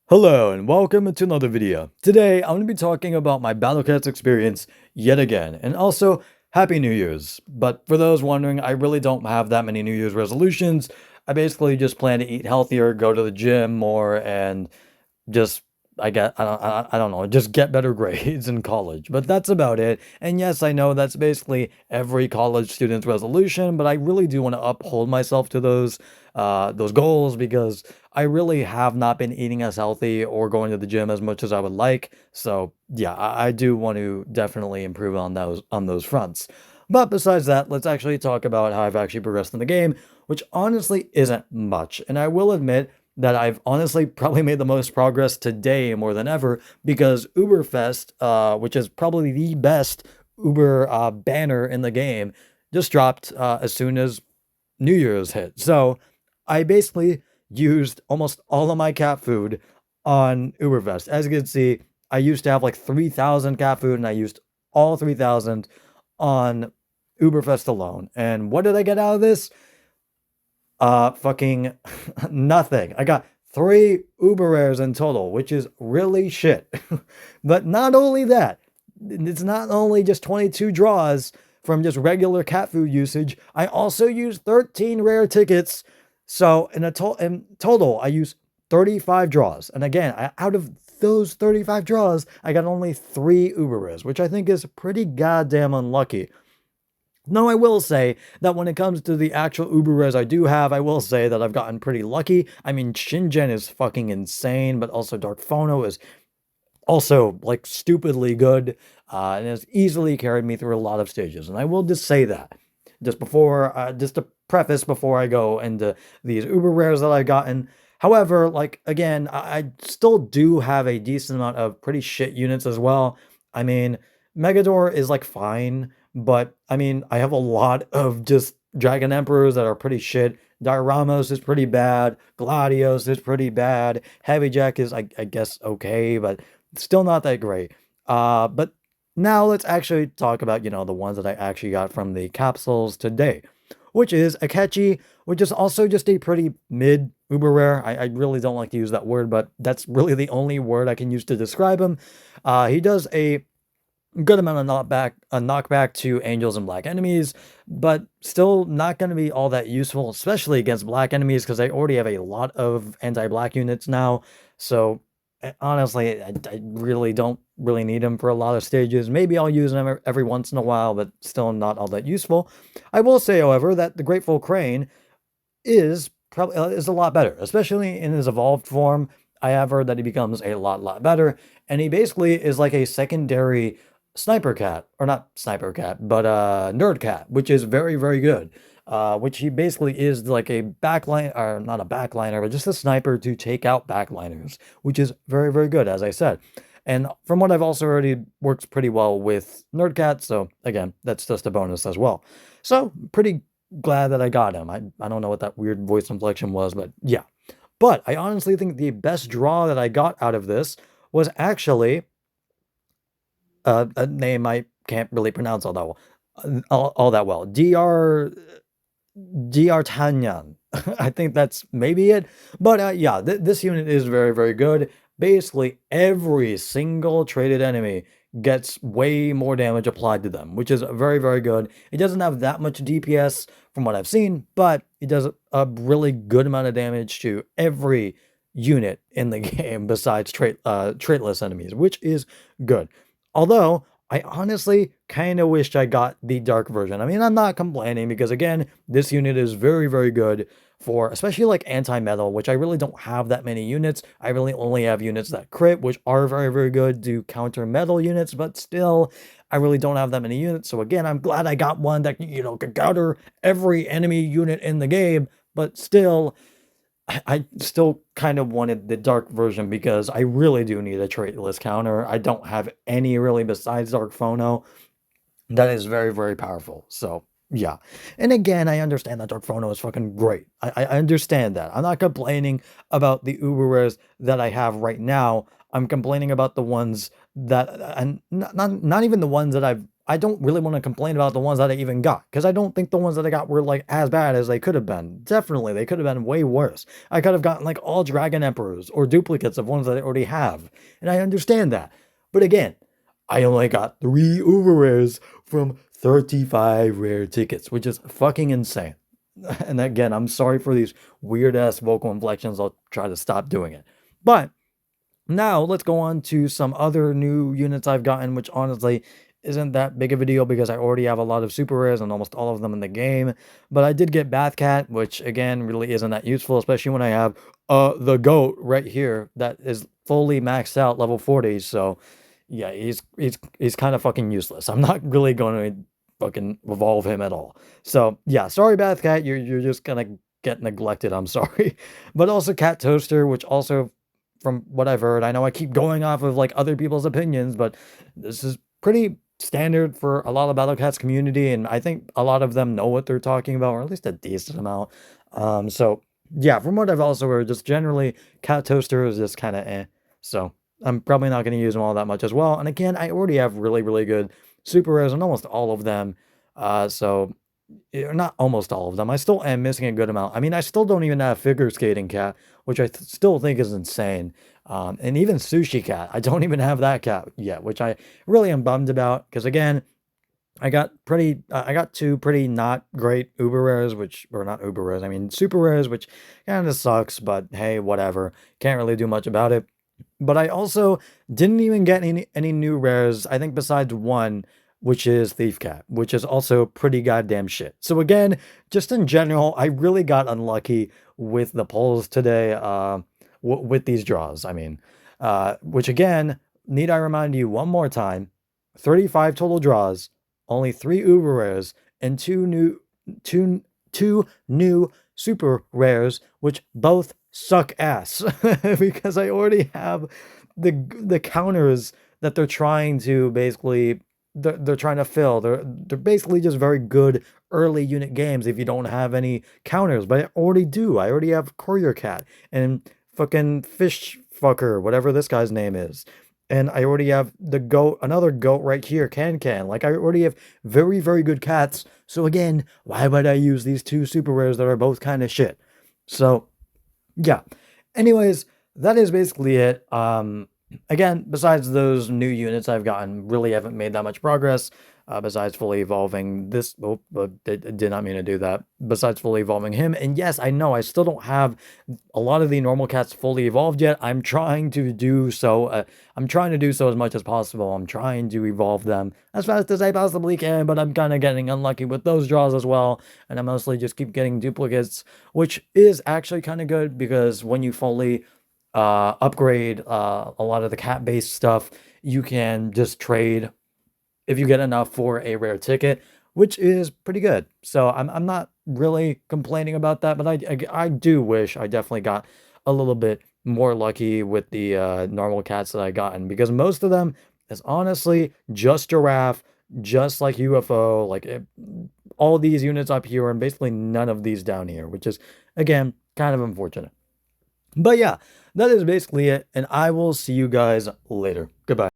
Hello and welcome to another video. Today I'm going to be talking about my Battlecats experience yet again, and also Happy New Year's. But for those wondering, I really don't have that many New Year's resolutions. I basically just plan to eat healthier, go to the gym more, and just I don't know, just get better grades in college. But that's about it. And yes, I know that's basically every college student's resolution, but I really do want to uphold myself to those goals because I really have not been eating as healthy or going to the gym as much as I would like. So yeah, I do want to definitely improve on those fronts. But besides that, let's actually talk about how I've actually progressed in the game, which honestly isn't much. And I will admit that I've honestly probably made the most progress today more than ever because Uberfest, which is probably the best Uber banner in the game, just dropped as soon as New Year's hit. So I basically used almost all of my cat food on Uberfest. As you can see, I used to have like 3,000 cat food and I used all 3,000 on Uberfest alone. And what did I get out of this? Fucking nothing. I got 3 Uber rares in total, which is really shit. But not only that, it's not only just 22 draws from just regular cat food usage. I also used 13 rare tickets. So in total, I used 35 draws. And again, out of those 35 draws, I got only 3 Uber rares, which I think is pretty goddamn unlucky. No, I will say that when it comes to the actual Uber rares I do have, I will say that I've gotten pretty lucky. I mean, Shingen is fucking insane, but also Dark Phono is also like stupidly good, and has easily carried me through a lot of stages. And I will just say that just to preface before I go into these Uber rares that I've gotten. However, like again, I still do have a decent amount of pretty shit units as well. I mean, Megador is like fine, but I mean, I have a lot of just Dragon Emperors that are pretty shit. Dioramos is pretty bad. Gladios is pretty bad. Heavy Jack is, I guess, okay, but still not that great. But now let's actually talk about, the ones that I actually got from the capsules today, which is Akechi, which is also just a pretty mid uber rare. I really don't like to use that word, but that's really the only word I can use to describe him. He does a good amount of knockback to angels and black enemies, but still not going to be all that useful, especially against black enemies because I already have a lot of anti-black units now. So honestly, I really don't really need them for a lot of stages. Maybe I'll use them every once in a while, but still not all that useful. I will say, however, that the Grateful Crane is a lot better, especially in his evolved form. I have heard that he becomes a lot better, and he basically is like a secondary sniper cat, or not sniper cat, but nerd cat, which is very good. Which he basically is like a backline, or not a backliner, but just a sniper to take out backliners, which is very good, as I said. And from what I've also heard, he works pretty well with Nerdcat, so again, that's just a bonus as well. So, pretty glad that I got him. I don't know what that weird voice inflection was, but yeah. But I honestly think the best draw that I got out of this was actually a name I can't really pronounce all that well. All that well. D'Artagnan. I think that's maybe it. But yeah, this unit is very good. Basically, every single traded enemy gets way more damage applied to them, which is very good. It doesn't have that much DPS from what I've seen, but it does a really good amount of damage to every unit in the game besides traitless enemies, which is good. Although, I honestly kind of wished I got the dark version. I mean, I'm not complaining because again, this unit is very good for especially like anti-metal, which I really don't have that many units. I really only have units that crit, which are very good to counter metal units, but still, I really don't have that many units. So again, I'm glad I got one that, can counter every enemy unit in the game, but still, I still kind of wanted the dark version because I really do need a traitless counter. I don't have any really besides Dark Phono that is very powerful. So yeah. And again, I understand that Dark Phono is fucking great. I understand that. I'm not complaining about the Uber rares that I have right now. I'm complaining about the ones that, and not even the ones that I've I don't really want to complain about the ones that I even got, because I don't think the ones that I got were like as bad as they could have been. Definitely, they could have been way worse. I could have gotten like all Dragon Emperors or duplicates of ones that I already have, and I understand that. But again, I only got 3 uber rares from 35 rare tickets, which is fucking insane. And again, I'm sorry for these weird ass vocal inflections. I'll try to stop doing it. But now let's go on to some other new units I've gotten, which honestly isn't that big of a deal because I already have a lot of super rares and almost all of them in the game. But I did get Bathcat, which again really isn't that useful, especially when I have the goat right here that is fully maxed out level 40. So yeah, he's kind of fucking useless. I'm not really going to fucking evolve him at all. So yeah, sorry Bathcat, you're just gonna get neglected. I'm sorry. But also Cat Toaster, which also from what I've heard, I know I keep going off of like other people's opinions, but this is pretty standard for a lot of Battle Cats community, and I think a lot of them know what they're talking about, or at least a decent amount. So yeah, from what I've also heard, just generally Cat Toaster is just kind of eh. So I'm probably not going to use them all that much as well. And again, I already have really, really good super rares on almost all of them. So not almost all of them. I still am missing a good amount. I mean, I still don't even have Figure Skating Cat, which I still think is insane. And even Sushi Cat, I don't even have that cat yet, which I really am bummed about. Because again, I got 2 pretty not great uber rares, which or not uber rares. I mean super rares, which kind of sucks. But hey, whatever. Can't really do much about it. But I also didn't even get any new rares, I think besides one, which is Thief Cat, which is also pretty goddamn shit. So again, just in general, I really got unlucky with the polls today, with these draws. I mean, which again, need I remind you one more time, 35 total draws, only 3 uber rares, and two two new super rares, which both suck ass because I already have the counters that they're trying to basically they're trying to fill. They're basically just very good early unit games if you don't have any counters, but I already do. I already have Courier Cat and fucking Fish Fucker, whatever this guy's name is. And I already have the goat, another goat right here, Can. Like, I already have very, very good cats. So again, why would I use these 2 super rares that are both kind of shit? So, yeah. Anyways, that is basically it. Again, besides those new units I've gotten, really haven't made that much progress. Besides fully evolving this, did not mean to do that. Besides fully evolving him, and yes, I know I still don't have a lot of the normal cats fully evolved yet. I'm trying to do so. I'm trying to do so as much as possible. I'm trying to evolve them as fast as I possibly can, but I'm kind of getting unlucky with those draws as well. And I mostly just keep getting duplicates, which is actually kind of good because when you fully upgrade a lot of the cat-based stuff, you can just trade if you get enough for a rare ticket, which is pretty good. So I'm not really complaining about that, but I do wish I definitely got a little bit more lucky with the normal cats that I gotten, because most of them is honestly just giraffe, just like UFO, like all these units up here and basically none of these down here, which is again kind of unfortunate. But yeah, that is basically it, and I will see you guys later. Goodbye.